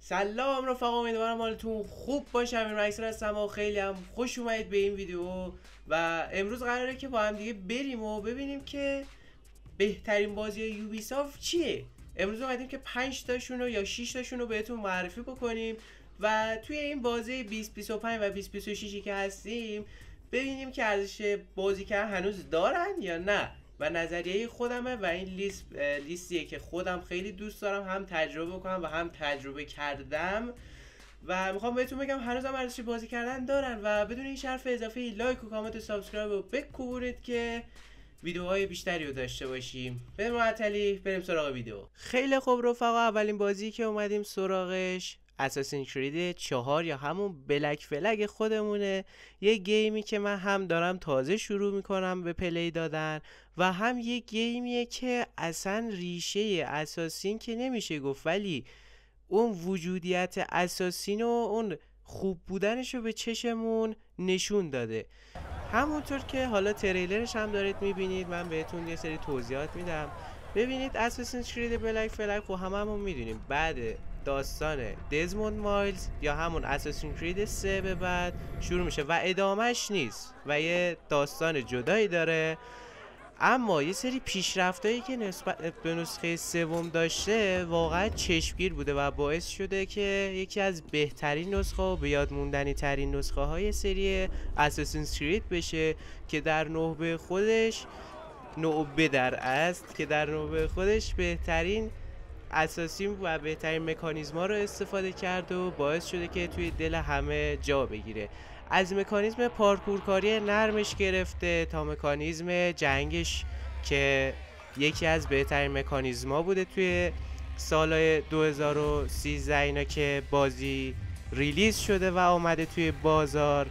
سلام رفقا، امیدوارم حالتون خوب باشه. امیر مکسر هستم و خیلی هم خوش اومدید به این ویدیو. و امروز قراره که با هم دیگه بریم و ببینیم که بهترین بازی یوبیسافت چیه. امروز اومدیم که 5 تاشونو یا 6 تاشونو بهتون معرفی بکنیم و توی این بازی 2025 و 2026 که هستیم ببینیم که ارزش بازی کردن هنوز دارن یا نه. و نظریه خودمه و این لیستیه که خودم خیلی دوست دارم هم تجربه کنم و هم تجربه کردم و میخوام بهتون بگم هنوز هم ارزش بازی کردن دارن. و بدون این حرف اضافه لایک و کامنت و سابسکرایب رو بکوبونید که ویدیوهای بیشتری رو داشته باشیم. به معطلی بریم سراغ ویدیو. خیلی خوب رفقا، اولین بازی که اومدیم سراغش اساسین کرید 4 یا همون بلک فلگ خودمونه. یه گیمی که من هم دارم تازه شروع میکنم به پلی دادن و هم یه گیمیه که اصلا ریشه اساسین که نمیشه گفت، ولی اون وجودیت اساسین و اون خوب بودنشو به چشمون نشون داده. همونطور که حالا تریلرش هم دارید میبینید، من بهتون یه سری توضیحات میدم. ببینید اساسین کرید بلک فلگ خب هممون میدونیم بعد داستان دزموند مایلز یا همون اساسین کرید 3 به بعد شروع میشه و ادامهش نیست و یه داستان جدایی داره. اما یه سری پیشرفتایی که نسبت به نسخه سوم داشته واقعا چشمگیر بوده و باعث شده که یکی از بهترین نسخه و به یاد موندنی ترین نسخه های سری اساسین کرید بشه که در نوبه خودش بهترین اساسین و بهترین مکانیزما رو استفاده کرد و باعث شده که توی دل همه جا بگیره. از مکانیزم پارکورکاری نرمش گرفته تا مکانیزم جنگش که یکی از بهترین مکانیزما بوده توی سال 2013 اینا که بازی ریلیز شده و اومده توی بازار.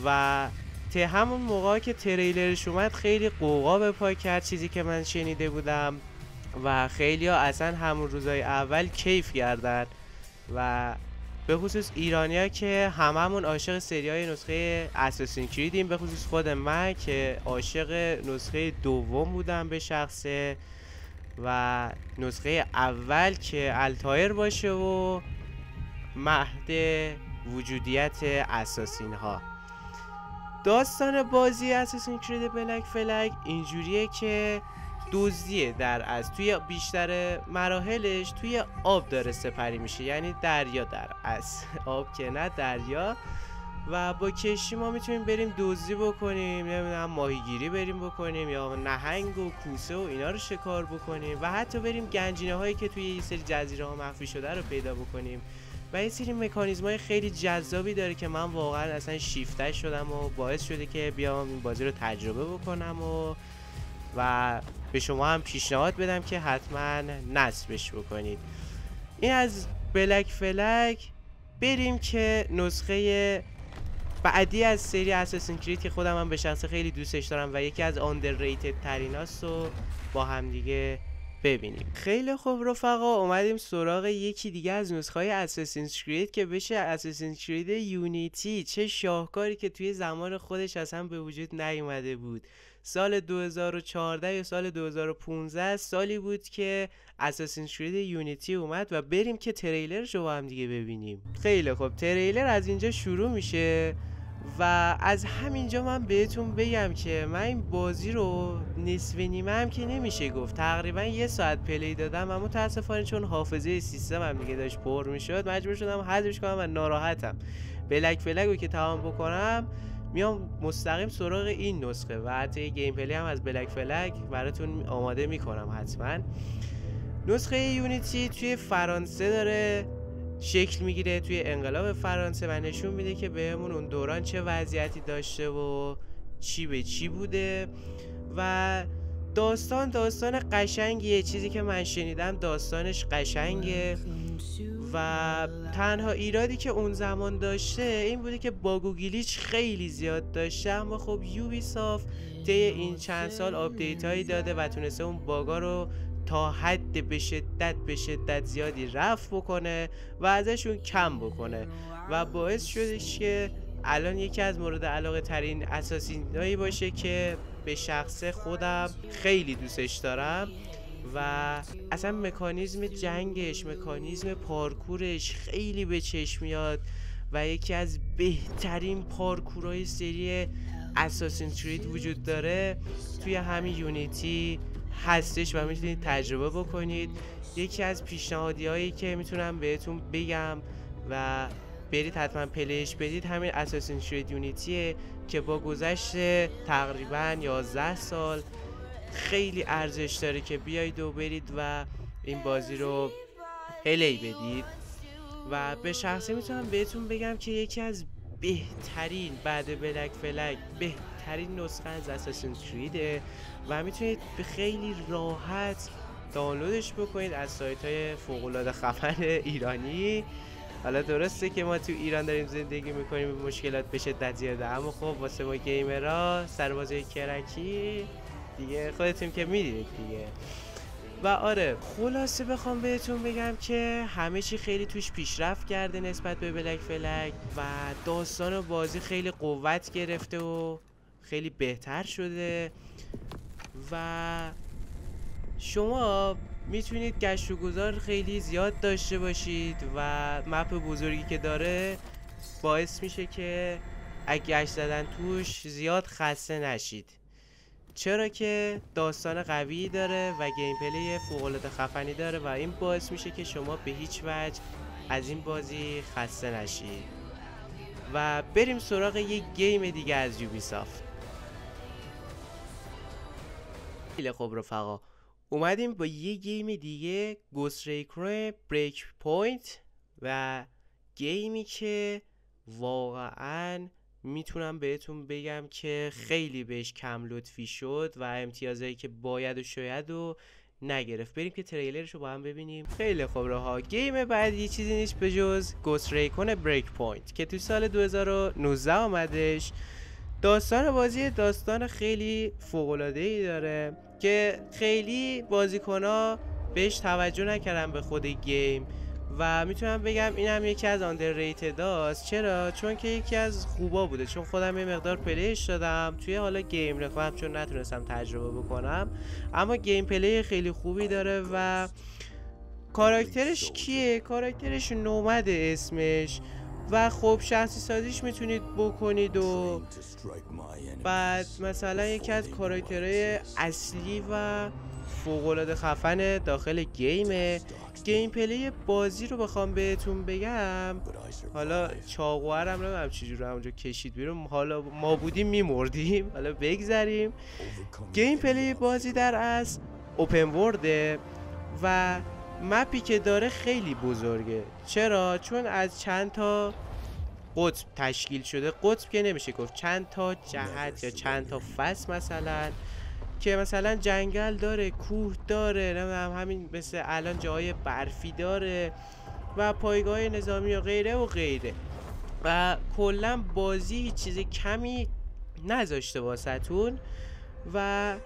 و تا همون موقع که تریلرش اومد خیلی قوقا به پا کرد، چیزی که من شنیده بودم و خیلی ها اصلا همون روزای اول کیف کردن و به خصوص ایرانیا که هممون عاشق سریای نسخه اساسین کریدیم، به خصوص خود من که عاشق نسخه دوم بودم به شخصه و نسخه اول که التایر باشه و مهد وجودیت اساسین ها. داستان بازی اساسین کرید بلک فلگ اینجوریه که دزدیه در از توی بیشتر مراحلش توی آب داره سپری میشه، یعنی دریا در از آب که نه دریا. و با کشتی ما میتونیم بریم دزدی بکنیم، نمیدونم ماهیگیری بریم بکنیم یا نهنگ و کوسه و اینا رو شکار بکنیم و حتی بریم گنجینه هایی که توی یه سری جزیره ها مخفی شده رو پیدا بکنیم. و یه سری مکانیزم های خیلی جذابی داره که من واقعا اصلا شیفته شدم و باعث شده که بیام این بازی رو تجربه بکنم و به شما هم پیشنهاد بدم که حتما نصبش بکنید. این از بلک فلگ. بریم که نسخه بعدی از سری اساسین کرید که خودم هم به شخص خیلی دوستش دارم و یکی از underrated تریناست رو با هم دیگه ببینیم. خیلی خوب رفقا، اومدیم سراغ یکی دیگه از نسخه های اساسین کرید که بشه اساسین کرید یونیتی. چه شاهکاری که توی زمان خودش اصلا به وجود نیومده بود. سال 2014 یا سال 2015 سالی بود که اساسین کرید یونیتی اومد و بریم که تریلرش رو با هم دیگه ببینیم. خیلی خوب، تریلر از اینجا شروع میشه و از همینجا من بهتون بگم که من این بازی رو نصف نیمه هم که نمیشه گفت، تقریبا 1 ساعت پلی دادم و متاسفانه چون حافظه سیستم هم دیگه داشت پر میشد مجبور شدم حذفش کنم و ناراحتم. بلک فلگ رو که تمام بکنم میام مستقیم سراغ این نسخه و حتی گیم پلی هم از بلک فلگ براتون آماده میکنم حتما. نسخه یونیتی توی فرانسه داره شکل میگیره، توی انقلاب فرانسه، و نشون میده که بهمون اون دوران چه وضعیتی داشته و چی به چی بوده. و داستان قشنگیه، چیزی که من شنیدم داستانش قشنگه و تنها ایرادی که اون زمان داشته این بوده که باگ و گلیچ خیلی زیاد داشته، اما خب یوبیسافت طی این چند سال آپدیت هایی داده و تونسته اون باگا رو تا حد به شدت زیادی رفع بکنه و ازشون کم بکنه و باعث شدش که الان یکی از مورد علاقه ترین اساسین هایی باشه که به شخص خودم خیلی دوستش دارم و اصلا مکانیزم جنگش، مکانیزم پارکورش خیلی به چشم میاد و یکی از بهترین پارکورهای سری اساسین کرید وجود داره توی همین یونیتی هستش و میتونید تجربه بکنید. یکی از پیشنهادی هایی که میتونم بهتون بگم و برید حتما پلیش بدید همین اساسین کرید یونیتیه که با گذشت تقریبا 11 سال خیلی ارزش داره که بیایید و برید و این بازی رو پلی بدید. و به شخصه میتونم بهتون بگم که یکی از بهترین بعد بلک فلگ بهترین نسخه از اساسین کریده و میتونید به خیلی راحت دانلودش بکنید از سایت های فوق‌العاده خفن ایرانی. حالا درسته که ما تو ایران داریم زندگی میکنیم به مشکلات به شدت زیاده، اما خب واسه ما گیمرها سربازای کرکی دیگه خودتون که میدونید دیگه. و آره خلاصه بخوام بهتون بگم که همه چی خیلی توش پیشرفت کرده نسبت به بلک فلگ و داستان و بازی خیلی قوت گرفته و خیلی بهتر شده و شما میتونید گشت و گذار خیلی زیاد داشته باشید و مپ بزرگی که داره باعث میشه که اگه گشت زدن توش زیاد خسته نشید، چرا که داستان قوی داره و گیم پلی فوق‌العاده خفنی داره و این باعث میشه که شما به هیچ وجه از این بازی خسته نشید. و بریم سراغ یک گیم دیگه از یوبیسافت. خیلی خوب رفقا، اومدیم با یه گیم دیگه، گوست ریکون بریک پوینت و گیمی که واقعاً میتونم بهتون بگم که خیلی بهش کم لطفی شد و امتیازایی که باید و شاید و نگرفت. بریم که تریلرشو با هم ببینیم. خیلی خوب رها، گیم بعدی چیزی نیست به جز گوست ریکون بریک پوینت که تو سال 2019 آمدش. داستان بازی داستان خیلی فوق‌العاده‌ای داره که خیلی بازیکن‌ها بهش توجه نکردن به خود گیم و میتونم بگم این هم یکی از آندرریتد هاست. چرا؟ چون که یکی از خوبا بوده، چون خودم یه مقدار پلیش دادم توی حالا گیم رفاهم چون نتونستم تجربه بکنم، اما گیم پلی خیلی خوبی داره. و کاراکترش کیه؟ کاراکترش نومد اسمش و خب شخصی سازیش میتونید بکنید و بعد مثلا یکی از کاراکترهای اصلی و فوق‌العاده خفن داخل گیم پلی بازی رو بخوام بهتون بگم، حالا چاقوهرم نمیدونم چجوری همونجا کشید بیرون، حالا ما بودیم میمردیم، حالا بگذریم. گیم پلی بازی در اصل اوپن ورده و مپی که داره خیلی بزرگه. چرا؟ چون از چند تا قطب تشکیل شده، قطب که نمیشه گفت، چند تا جهت یا چند تا فصل مثلا، که مثلا جنگل داره، کوه داره، نمیدونم همین مثل الان جاهای برفی داره و پایگاه نظامی و غیره و غیره و کلا بازی هیچ چیز کمی نذاشته واسهتون و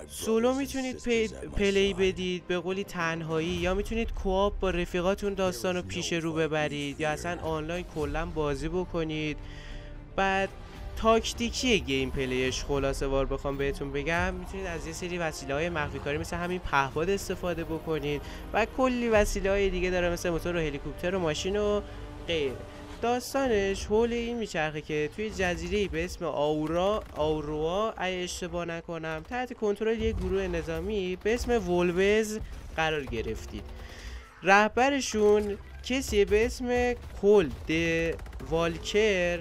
سولو میتونید پلی بدید به قولی تنهایی، یا میتونید کوآپ با رفیقاتون داستان رو پیش رو ببرید یا اصلا آنلاین کلا بازی بکنید. بعد تاکتیکی گیم پلیش خلاصه وار بخوام بهتون بگم، میتونید از یه سری وسیله‌های مخفی کاری مثل همین پهپاد استفاده بکنید و کلی وسیله‌های دیگه داره مثل موتور و هلیکوپتر و ماشین و غیره. داستانش حول این میچرخه که توی جزیره‌ای به اسم آوروا اگه اشتباه نکنم تحت کنترل یک گروه نظامی به اسم ولوز قرار گرفتید. رهبرشون کسی به اسم کل د والکر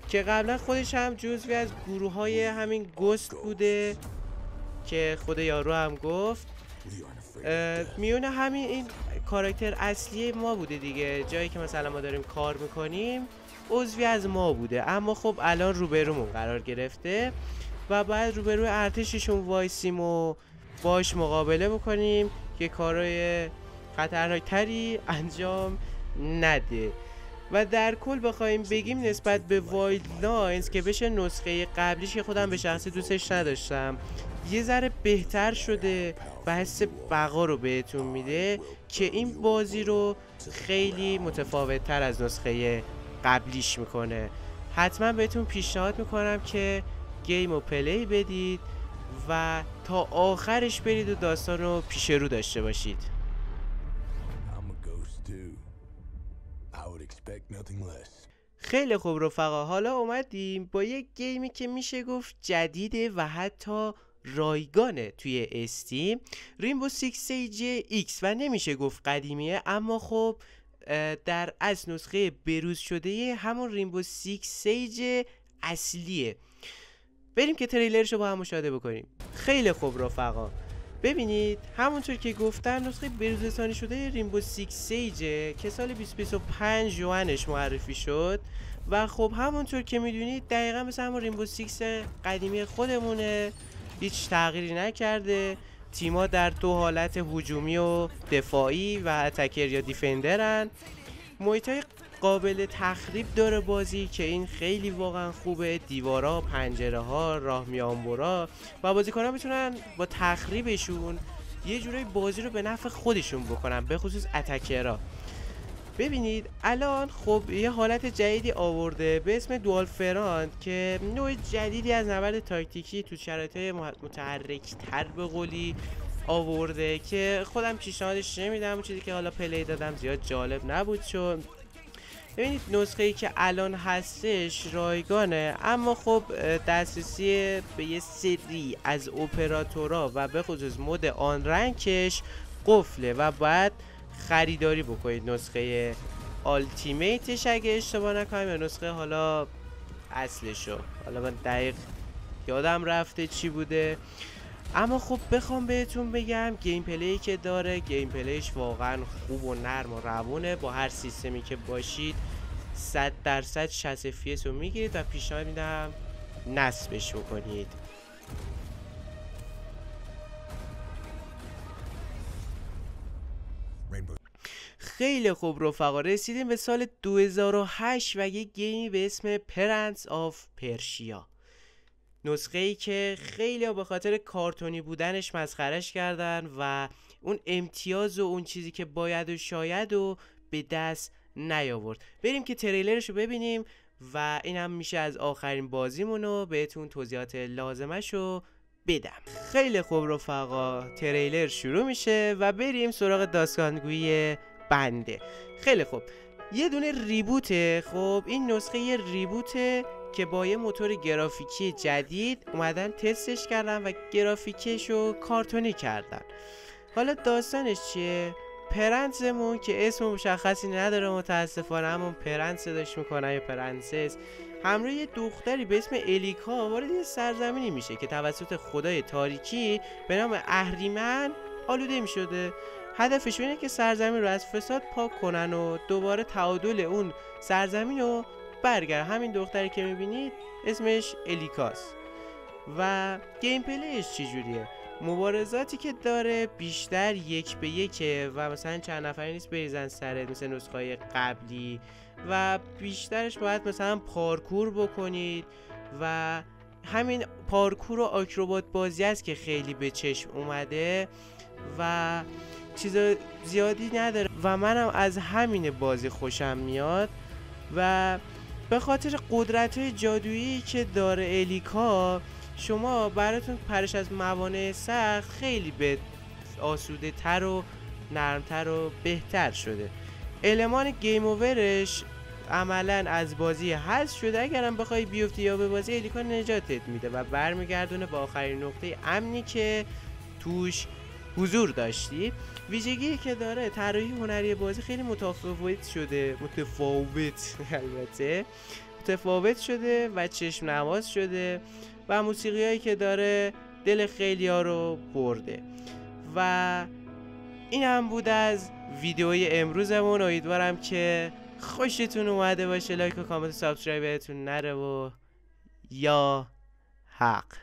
که قبلا خودش هم جزوی از گروه های همین گوست بوده که خود یارو هم گفت میونه همین این کاراکتر اصلی ما بوده دیگه، جایی که مثلا ما داریم کار میکنیم عضوی از ما بوده، اما خب الان روبرومون قرار گرفته و بعد روبرو ارتششون وایسیم و باش مقابله بکنیم که کارهای خطرناکتری انجام نده. و در کل بخوایم بگیم نسبت به وایلد لاینز که بشه نسخه قبلیش که خودم به شخصی دوستش نداشتم، یه ذره بهتر شده و حس بقا رو بهتون میده که این بازی رو خیلی متفاوت تر از نسخه قبلیش میکنه. حتما بهتون پیشنهاد میکنم که گیم رو پلی بدید و تا آخرش برید و داستان رو پیش رو داشته باشید. خیلی خوب رفقا، حالا اومدیم با یک گیمی که میشه گفت جدیده و حتی رایگانه توی استیم، رینبو سیکس سیج ایکس، و نمیشه گفت قدیمیه، اما خب در از نسخه بروز شده همون رینبو سیکس سیج اصلیه. بریم که تریلرش رو با هم مشاهده بکنیم. خیلی خوب رفقا، ببینید همونطور که گفتم نسخه بروز رسانی شده رینبو سیکس سیجه که سال 2025 ژوئنش معرفی شد و خب همونطور که میدونید دقیقا مثل همون رینبو سیکس قدیمی خودمونه، هیچ تغییری نکرده. تیما در دو حالت هجومی و دفاعی و اتکر یا دیفندرن. محیطای قابل تخریب داره بازی که این خیلی واقعا خوبه، دیوارا، پنجره ها، راه میانبرا، و بازیکنان میتونن با تخریبشون یه جورایی بازی رو به نفع خودشون بکنن، به خصوص اتکرها. ببینید الان خب یه حالت جدیدی آورده به اسم دوال فرانت که نوع جدیدی از نبرد تاکتیکی تو شرایط متحرک تر به قولی آورده که خودم پیشنهادش نمیدم، اون چیزی که حالا پلی دادم زیاد جالب نبود. چون ببینید نسخه ای که الان هستش رایگانه، اما خب دسترسی به یه سری از اپراتورها و به خصوص مود آن رنکش قفله و باید خریداری بکنید نسخه آلتیمیتش اگه اشتباه نکنم، یا نسخه حالا اصلشو، حالا من دقیق یادم رفته چی بوده. اما خب بخوام بهتون بگم گیم پلی که داره، گیم پلیش واقعا خوب و نرم و روونه، با هر سیستمی که باشید 100% 60 FPS رو میگیرید و پیشنهاد میدم نصبش بکنید. خیلی خوب رفقا، رسیدیم به سال 2008 و یک گیمی به اسم پرنس آف پرشیا، نسخه ای که خیلی ها به خاطر کارتونی بودنش مسخرش کردن و اون امتیاز و اون چیزی که باید و شاید و به دست نیاورد. بریم که تریلرش رو ببینیم و این هم میشه از آخرین بازیمونو بهتون توضیحات لازمش رو بدم. خیلی خوب رفقا، تریلر شروع میشه و بریم سراغ داستانگویی بنده. خیلی خوب، یه دونه ریبوته. خب این نسخه یه ریبوته که با یه موتور گرافیکی جدید اومدن تستش کردن و گرافیکش رو کارتونی کردن. حالا داستانش چیه؟ پرنسمون که اسم مشخصی نداره متاسفانه، همون پرنس صداش میکنن یا پرنسس، همراه یه دختری به اسم الیکا وارد یه سرزمینی میشه که توسط خدای تاریکی به نام اهریمن آلوده میشده. هدفش اینه که سرزمین رو از فساد پاک کنن و دوباره تعادل اون سرزمین رو برگرد. همین دختری که میبینید اسمش الیکاست. و گیم پلیش چجوریه؟ مبارزاتی که داره بیشتر 1-به-1 و مثلا چند نفری نیست بریزن سرت مثل نسخه‌های قبلی، و بیشترش باید مثلا پارکور بکنید و همین پارکور و آکروبات بازی است که خیلی به چشم اومده و چیز زیادی نداره و منم از همین بازی خوشم میاد. و به خاطر قدرت‌های جادویی که داره الیکا، شما براتون پرش از موانع سخت خیلی به آسوده تر و نرمتر و بهتر شده. المان گیم اوورش عملا از بازی حذف شده. اگرم بخوای بیفتی یا به بازی، الیکا نجاتت میده و برمیگردونه با آخرین نقطه امنی که توش حضور داشتی. ویژگی که داره، طراحی هنری بازی خیلی متفاوت شده و چشم نواز شده و موسیقی هایی که داره دل خیلی ها رو برده. و این هم بود از ویدیوی امروزمون. امیدوارم که خوشتون اومده باشه. لایک و کامنت و سابسکرایب بهتون نره و یا حق.